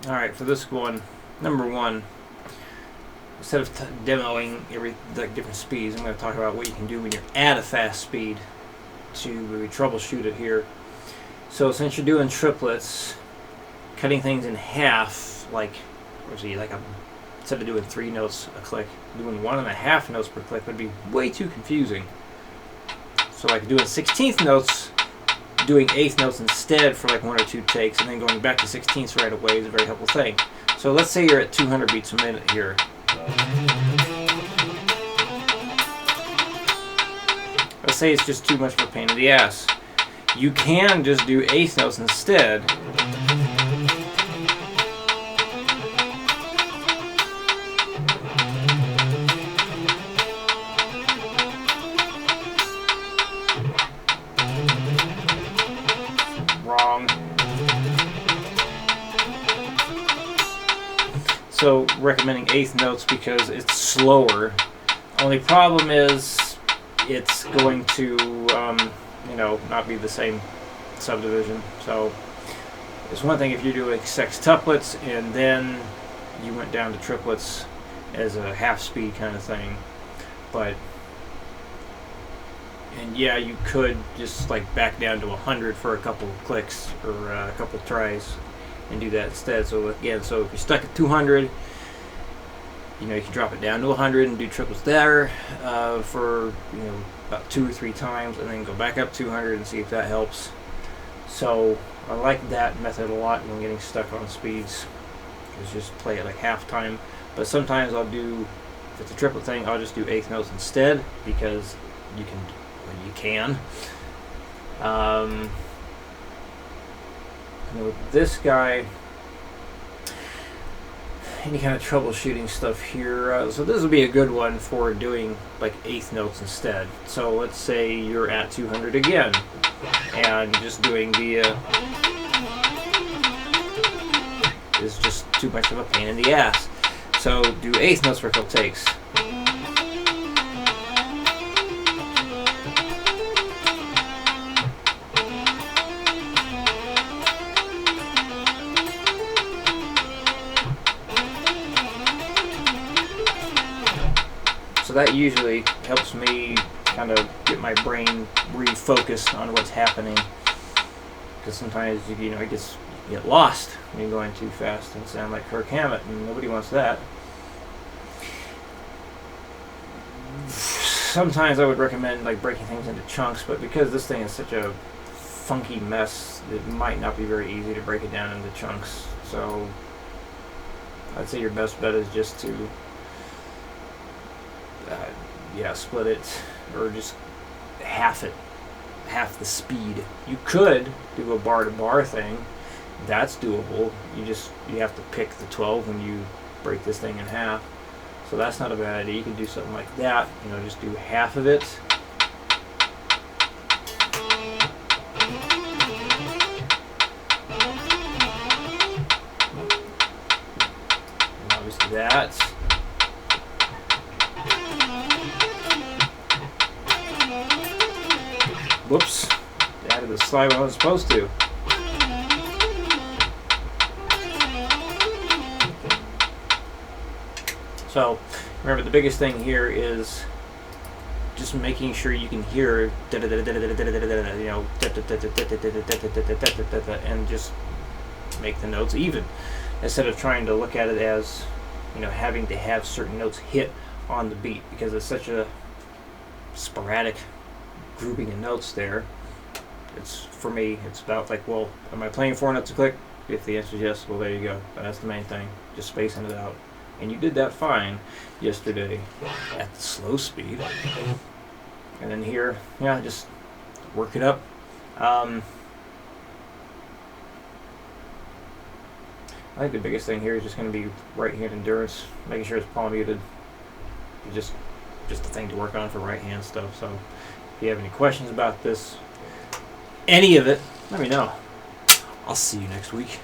Alright, for this one, number one, instead of demoing different speeds, I'm going to talk about what you can do when you're at a fast speed to maybe troubleshoot it here. So since you're doing triplets, cutting things in half, instead of doing 3 notes a click, doing 1.5 notes per click would be way too confusing. So like doing 16th notes, doing 8th notes instead for like 1 or 2 takes, and then going back to 16ths right away is a very helpful thing. So let's say you're at 200 beats a minute here. Let's say it's just too much of a pain in the ass. You can just do 8th notes instead. Wrong. So recommending 8th notes because it's slower. Only problem is it's going to not be the same subdivision. So it's one thing if you're doing sextuplets and then you went down to triplets as a half speed kind of thing, and yeah, you could just like back down to 100 for a couple of clicks or a couple of tries and do that instead. So again, so if you're stuck at 200, you can drop it down to 100 and do triplets there for about 2 or 3 times, and then go back up 200 and see if that helps. So I like that method a lot when getting stuck on speeds. Just play it like half time. But sometimes I'll do, if it's a triplet thing, I'll just do 8th notes instead because you can. And with this guy, any kind of troubleshooting stuff here. So this would be a good one for doing like 8th notes instead. So let's say you're at 200 again, and just doing the is just too much of a pain in the ass. So do 8th notes for a couple takes. So that usually helps me kind of get my brain refocused on what's happening, because sometimes you get lost when you're going too fast and sound like Kirk Hammett, and nobody wants that. Sometimes I would recommend like breaking things into chunks, but because this thing is such a funky mess, it might not be very easy to break it down into chunks. So I'd say your best bet is just to split it, or just half the speed. You could do a bar to bar thing. That's doable. You have to pick the 12 when you break this thing in half. So that's not a bad idea. You can do something like that. Just do half of it. And obviously that. Whoops, added the slide when I was supposed to. So remember, the biggest thing here is just making sure you can hear and just make the notes even, instead of trying to look at it as having to have certain notes hit on the beat, because it's such a sporadic grouping of notes there. For me, it's about like, well, am I playing 4 notes a click? If the answer is yes, well, there you go. That's the main thing, just spacing it out. And you did that fine yesterday at the slow speed. And then here, just work it up. I think the biggest thing here is just going to be right hand endurance, making sure it's palm muted. Just the thing to work on for right hand stuff. So if you have any questions about this, any of it, let me know. I'll see you next week.